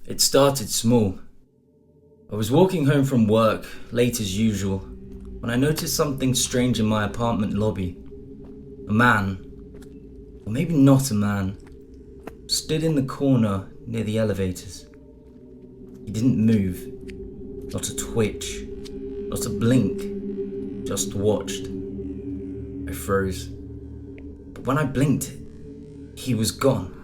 It started small. I was walking home from work, late as usual, when I noticed something strange in my apartment lobby. A man, or maybe not a man, stood in the corner near the elevators. He didn't move, not a twitch, not a blink, just watched. I froze. But when I blinked, he was gone.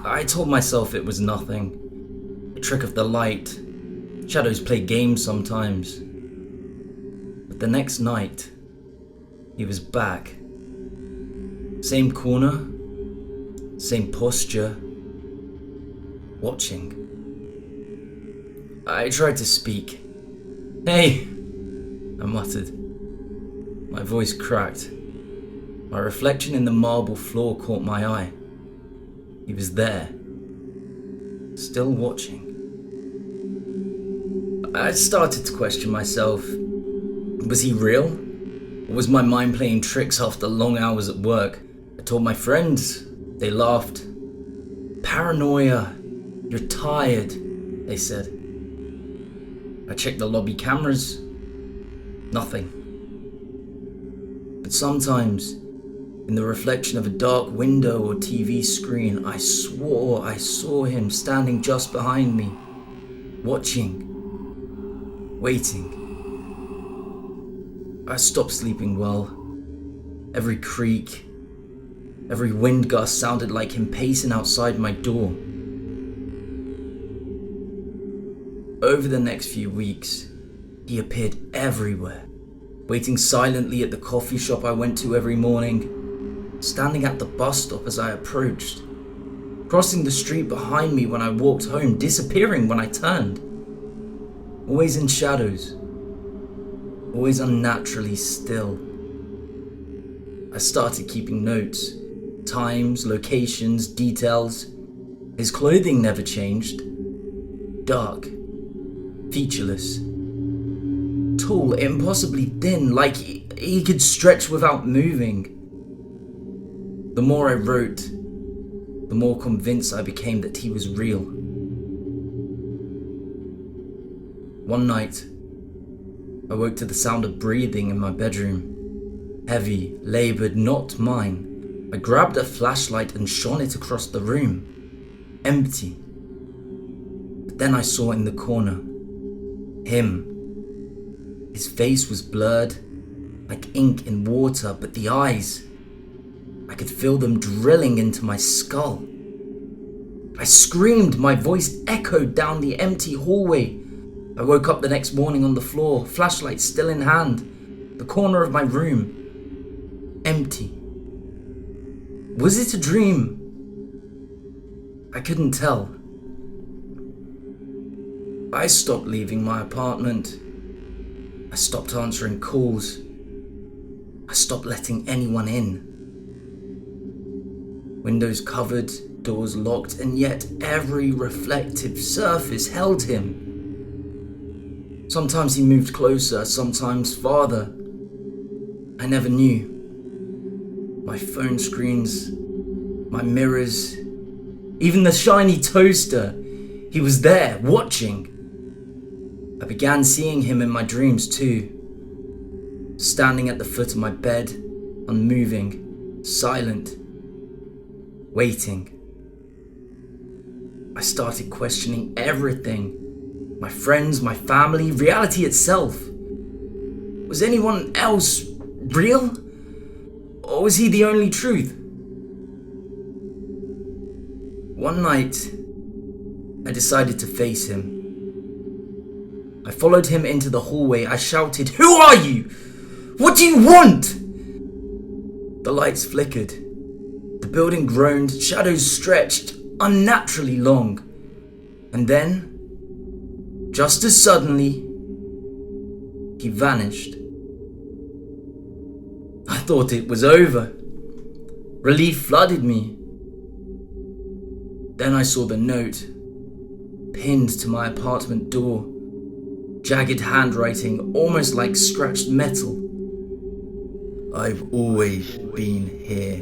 I told myself it was nothing, a trick of the light. Shadows play games sometimes. But the next night, he was back. Same corner, same posture, watching. I tried to speak. "Hey," I muttered. My voice cracked. My reflection in the marble floor caught my eye. He was there, still watching. I started to question myself. Was he real? Or was my mind playing tricks after long hours at work? I told my friends. They laughed. "Paranoia. You're tired," they said. I checked the lobby cameras. Nothing. But sometimes, in the reflection of a dark window or TV screen, I swore I saw him standing just behind me, watching, waiting. I stopped sleeping well. Every creak, every wind gust sounded like him pacing outside my door. Over the next few weeks, he appeared everywhere, waiting silently at the coffee shop I went to every morning, standing at the bus stop as I approached, crossing the street behind me when I walked home, disappearing when I turned. Always in shadows, always unnaturally still. I started keeping notes, times, locations, details. His clothing never changed. Dark, featureless, tall, impossibly thin, like he could stretch without moving. The more I wrote, the more convinced I became that he was real. One night, I woke to the sound of breathing in my bedroom. Heavy, labored, not mine. I grabbed a flashlight and shone it across the room. Empty. But then I saw in the corner, him. His face was blurred, like ink in water, but the eyes, I could feel them drilling into my skull. I screamed, my voice echoed down the empty hallway. I woke up the next morning on the floor, flashlight still in hand, the corner of my room, empty. Was it a dream? I couldn't tell. I stopped leaving my apartment. I stopped answering calls. I stopped letting anyone in. Windows covered, doors locked, and yet every reflective surface held him. Sometimes he moved closer, sometimes farther. I never knew. My phone screens, my mirrors, even the shiny toaster, he was there, watching. I began seeing him in my dreams too, standing at the foot of my bed, unmoving, silent, waiting. I started questioning everything. My friends, my family, reality itself. Was anyone else real? Or was he the only truth? One night, I decided to face him. I followed him into the hallway. I shouted, "Who are you? What do you want?" The lights flickered. The building groaned, shadows stretched, unnaturally long. And then, just as suddenly, he vanished. I thought it was over. Relief flooded me. Then I saw the note, pinned to my apartment door. Jagged handwriting, almost like scratched metal. "I've always been here."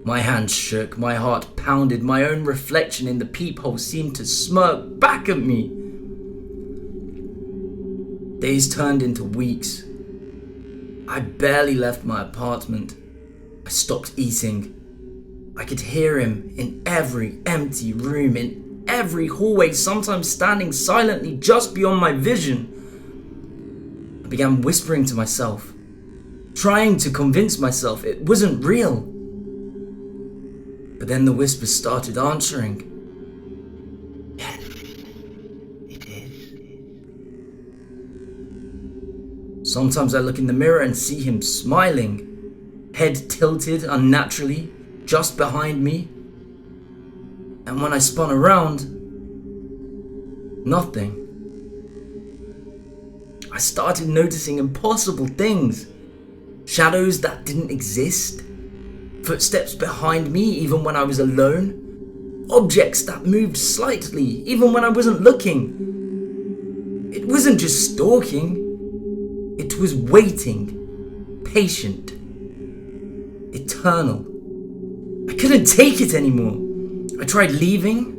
My hands shook, my heart pounded, my own reflection in the peephole seemed to smirk back at me. Days turned into weeks. I barely left my apartment. I stopped eating. I could hear him in every empty room, in every hallway, sometimes standing silently just beyond my vision. I began whispering to myself, trying to convince myself it wasn't real. But then the whispers started answering. Yes, it is. Sometimes I look in the mirror and see him smiling, head tilted unnaturally, just behind me. And when I spun around, nothing. I started noticing impossible things. Shadows that didn't exist. Footsteps behind me even when I was alone. Objects that moved slightly even when I wasn't looking. It wasn't just stalking. It was waiting. Patient. Eternal. I couldn't take it anymore. I tried leaving.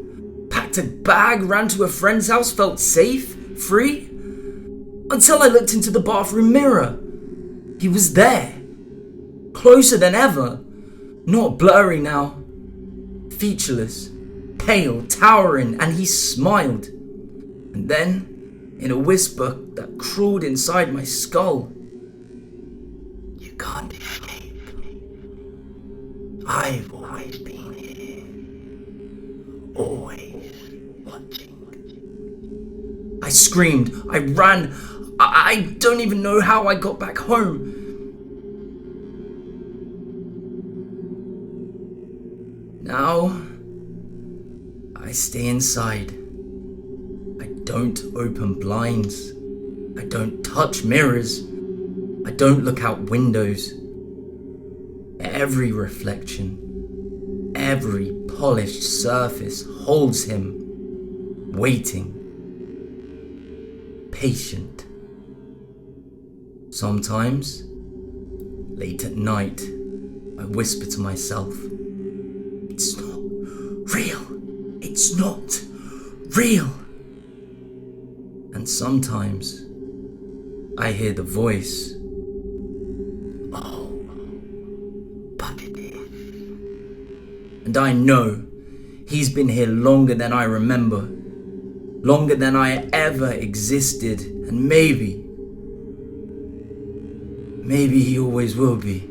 Packed a bag, ran to a friend's house, felt safe, free. Until I looked into the bathroom mirror. He was there. Closer than ever. Not blurry now. Featureless. Pale, towering, and he smiled. And then, in a whisper that crawled inside my skull, "You can't escape. I've always been here. Always watching." I screamed. I ran. I don't even know how I got back home. Now, I stay inside. I don't open blinds. I don't touch mirrors. I don't look out windows. Every reflection, every polished surface holds him, waiting, patient. Sometimes, late at night, I whisper to myself, "It's not real. It's not real." And sometimes, I hear the voice, "Oh, but it is." And I know he's been here longer than I remember, longer than I ever existed, and maybe he always will be.